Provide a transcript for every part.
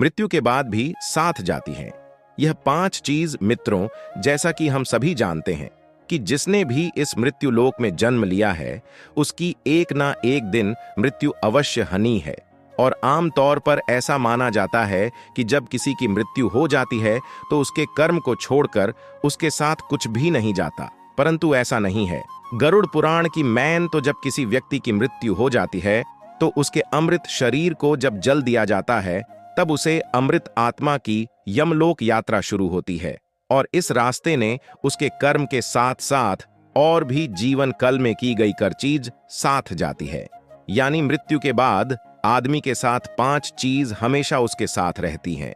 मृत्यु के बाद भी साथ जाती हैं। यह 5 चीज मित्रों, जैसा कि हम सभी जानते हैं कि जिसने भी इस मृत्यु लोक में जन्म लिया है उसकी एक ना एक दिन मृत्यु अवश्य हनी है। और आम तौर पर ऐसा माना जाता है कि जब किसी की मृत्यु हो जाती है तो उसके कर्म को छोड़कर उसके साथ कुछ भी नहीं जाता, परंतु ऐसा नहीं है। गरुड़ पुराण की मैन तो जब किसी व्यक्ति की मृत्यु हो जाती है तो उसके अमृत शरीर को जब जल दिया जाता है तब उसे अमृत आत्मा की यमलोक यात्रा शुरू होती है। और इस रास्ते ने उसके कर्म के साथ साथ और भी जीवन कल में की गई कर चीज साथ जाती है। यानी मृत्यु के बाद आदमी के साथ 5 चीज हमेशा उसके साथ रहती हैं।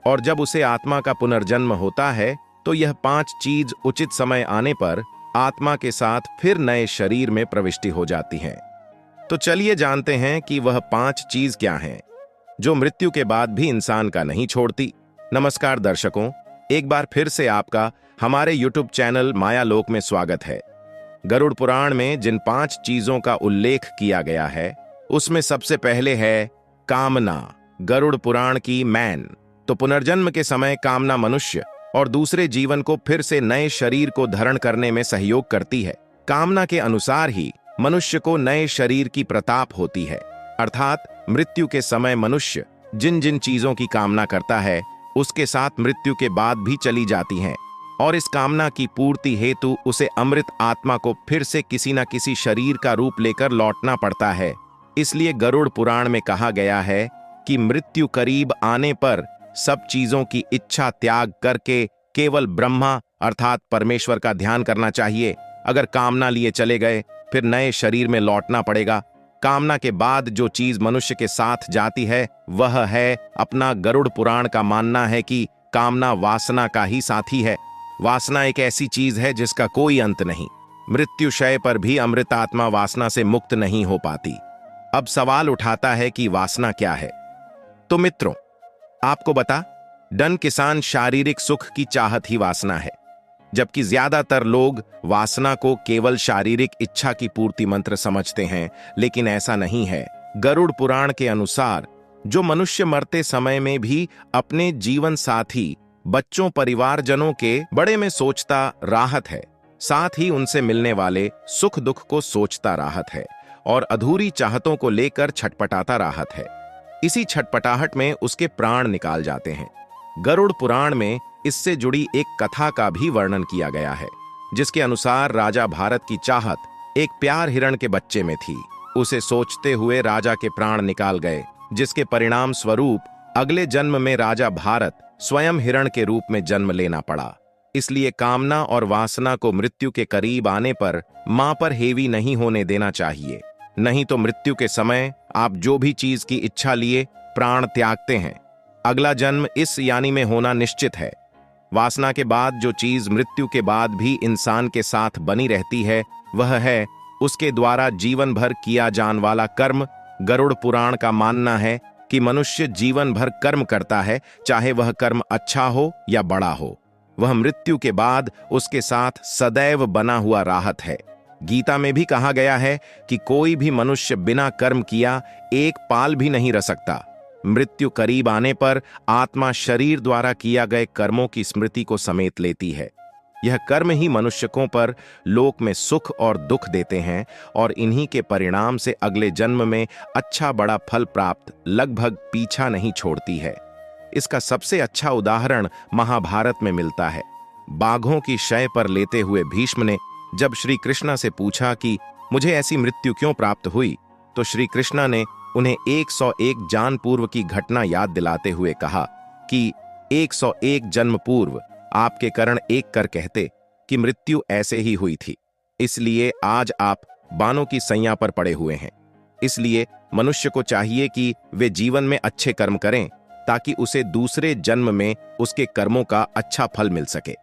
और जब उसे आत्मा का पुनर्जन्म होता है तो यह 5 चीज उचित समय आने पर आत्मा के साथ फिर नए शरीर में प्रविष्टि हो जाती हैं। तो चलिए जानते हैं कि वह 5 चीज क्या हैं जो मृत्यु के बाद भी इंसान का नहीं छोड़ती। नमस्कार दर्शकों, एक बार फिर से आपका हमारे YouTube चैनल मायालोक में स्वागत है। गरुड़ पुराण में जिन 5 चीजों का उल्लेख किया गया है उसमें सबसे पहले है कामना। गरुड़ पुराण की मैन तो पुनर्जन्म के समय कामना मनुष्य और दूसरे जीवन को फिर से नए शरीर को धारण करने में सहयोग करती है। कामना के अनुसार ही मनुष्य को नए शरीर की प्रताप होती है, अर्थात मृत्यु के समय मनुष्य जिन जिन चीजों की कामना करता है उसके साथ मृत्यु के बाद भी चली जाती हैं और इस कामना की पूर्ति हेतु उसे अमृत आत्मा को फिर से किसी न किसी शरीर का रूप लेकर लौटना पड़ता है। इसलिए गरुड़ पुराण में कहा गया है कि मृत्यु करीब आने पर सब चीजों की इच्छा त्याग करके केवल ब्रह्मा अर्थात परमेश्वर का ध्यान करना चाहिए। अगर कामना लिए चले गए फिर नए शरीर में लौटना पड़ेगा। कामना के बाद जो चीज मनुष्य के साथ जाती है वह है अपना। गरुड़ पुराण का मानना है कि कामना वासना का ही साथी है। वासना एक ऐसी चीज है जिसका कोई अंत नहीं। मृत्युशय पर भी अमृत आत्मा वासना से मुक्त नहीं हो पाती। अब सवाल उठाता है कि वासना क्या है। तो मित्रों, आपको बता, डन किसान शारीरिक सुख की चाहत ही वासना है, जबकि ज्यादातर लोग वासना को केवल शारीरिक इच्छा की पूर्ति मंत्र समझते हैं, लेकिन ऐसा नहीं है। गरुड़ पुराण के अनुसार जो मनुष्य मरते समय में भी अपने जीवन साथी, बच्चों, परिवारजनों के बड़े में सोचता राहत है, साथ ही उनसे मिलने वाले सुख दुख को सोचता राहत है और अधूरी चाहतों को लेकर छटपटाता राहत है। इसी छटपटाहट में उसके प्राण निकाल जाते हैं। गरुड़ पुराण में इससे जुड़ी एक कथा का भी वर्णन किया गया है, जिसके अनुसार राजा भारत की चाहत एक प्यार हिरण के बच्चे में थी। उसे सोचते हुए राजा के प्राण निकाल गए, जिसके परिणाम स्वरूप अगले जन्म में राजा भारत स्वयं हिरण के रूप में जन्म लेना पड़ा। इसलिए कामना और वासना को मृत्यु के करीब आने पर मां पर हेवी नहीं होने देना चाहिए, नहीं तो मृत्यु के समय आप जो भी चीज की इच्छा लिए प्राण त्यागते हैं, अगला जन्म इस यानी में होना निश्चित है। वासना के बाद जो चीज मृत्यु के बाद भी इंसान के साथ बनी रहती है वह है उसके द्वारा जीवन भर किया जाने वाला कर्म। गरुड़ पुराण का मानना है कि मनुष्य जीवन भर कर्म करता है, चाहे वह कर्म अच्छा हो या बड़ा हो, वह मृत्यु के बाद उसके साथ सदैव बना हुआ राहत है। गीता में भी कहा गया है कि कोई भी मनुष्य बिना कर्म किया एक पाल भी नहीं रह सकता। मृत्यु करीब आने पर आत्मा शरीर द्वारा किया गए कर्मों की स्मृति को समेट लेती है। यह कर्म ही मनुष्यों पर लोक में सुख और दुख देते हैं और इन्हीं के परिणाम से अगले जन्म में अच्छा बड़ा फल प्राप्त लगभग पीछा नहीं छोड़ती है। इसका सबसे अच्छा उदाहरण महाभारत में मिलता है। बाघों की शय पर लेते हुए भीष्म ने जब श्री कृष्णा से पूछा कि मुझे ऐसी मृत्यु क्यों प्राप्त हुई, तो श्री कृष्णा ने उन्हें 101 जान पूर्व की घटना याद दिलाते हुए कहा कि 101 जन्म पूर्व आपके कर्ण एक कर कहते कि मृत्यु ऐसे ही हुई थी, इसलिए आज आप बाणों की सैया पर पड़े हुए हैं। इसलिए मनुष्य को चाहिए कि वे जीवन में अच्छे कर्म करें ताकि उसे दूसरे जन्म में उसके कर्मों का अच्छा फल मिल सके।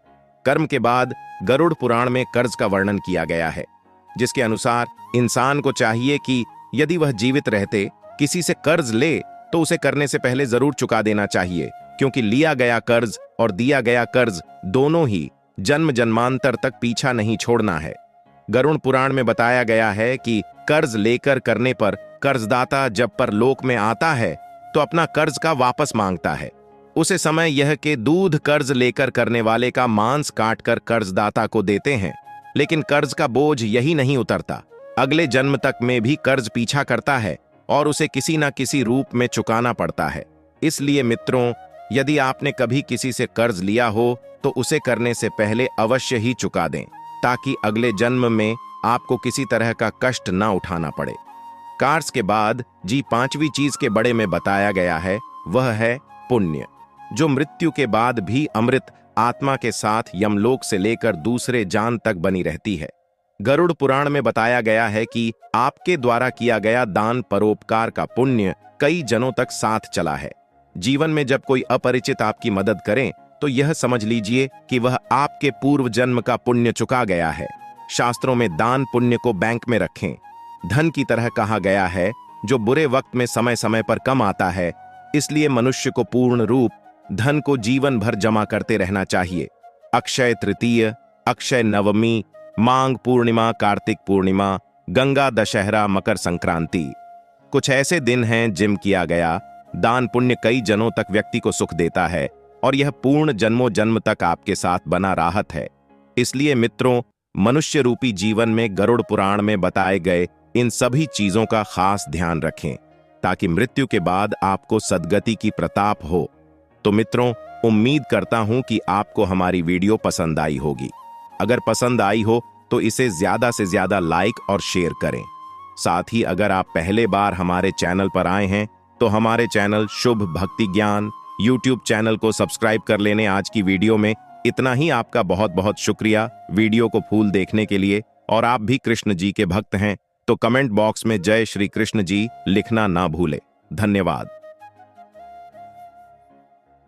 कर्म के बाद गरुड़ पुराण में कर्ज का वर्णन किया गया है, जिसके अनुसार इंसान को चाहिए कि यदि वह जीवित रहते किसी से कर्ज ले तो उसे करने से पहले जरूर चुका देना चाहिए, क्योंकि लिया गया कर्ज और दिया गया कर्ज दोनों ही जन्म जन्मांतर तक पीछा नहीं छोड़ना है। गरुड़ पुराण में बताया गया है कि कर्ज लेकर करने पर कर्जदाता जब परलोक में आता है तो अपना कर्ज का वापस मांगता है। उसे समय यह कि दूध कर्ज लेकर करने वाले का मांस काटकर कर्जदाता को देते हैं, लेकिन कर्ज का बोझ यही नहीं उतरता। अगले जन्म तक में भी कर्ज पीछा करता है और उसे किसी न किसी रूप में चुकाना पड़ता है। इसलिए मित्रों, यदि आपने कभी किसी से कर्ज लिया हो तो उसे करने से पहले अवश्य ही चुका दें, ताकि अगले जन्म में आपको किसी तरह का कष्ट न उठाना पड़े। कार्स के बाद जी पांचवी चीज के बड़े में बताया गया है, वह है पुण्य, जो मृत्यु के बाद भी अमृत आत्मा के साथ यमलोक से लेकर दूसरे जान तक बनी रहती है। गरुड़ पुराण में बताया गया है कि आपके द्वारा किया गया दान परोपकार का पुण्य कई जनों तक साथ चला है। जीवन में जब कोई अपरिचित आपकी मदद करें तो यह समझ लीजिए कि वह आपके पूर्व जन्म का पुण्य चुका गया है। शास्त्रों में दान पुण्य को बैंक में रखें। धन की तरह कहा गया है, जो बुरे वक्त में समय समय पर कम आता है, इसलिए मनुष्य को पूर्ण रूप धन को जीवन भर जमा करते रहना चाहिए। अक्षय तृतीय, अक्षय नवमी, मांग पूर्णिमा, कार्तिक पूर्णिमा, गंगा दशहरा, मकर संक्रांति कुछ ऐसे दिन हैं जिम किया गया दान पुण्य कई जनों तक व्यक्ति को सुख देता है और यह पूर्ण जन्मों जन्म तक आपके साथ बना राहत है। इसलिए मित्रों, मनुष्य रूपी जीवन में गरुड़ पुराण में बताए गए इन सभी चीजों का खास ध्यान रखें, ताकि मृत्यु के बाद आपको सद्गति की प्रताप हो। तो मित्रों, उम्मीद करता हूं कि आपको हमारी वीडियो पसंद आई होगी। अगर पसंद आई हो तो इसे ज्यादा से ज्यादा लाइक और शेयर करें। साथ ही अगर आप पहले बार हमारे चैनल पर आए हैं तो हमारे चैनल शुभ भक्ति ज्ञान यूट्यूब चैनल को सब्सक्राइब कर लेने। आज की वीडियो में इतना ही। आपका बहुत बहुत शुक्रिया वीडियो को फुल देखने के लिए। और आप भी कृष्ण जी के भक्त हैं तो कमेंट बॉक्स में जय श्री कृष्ण जी लिखना ना भूले। धन्यवाद।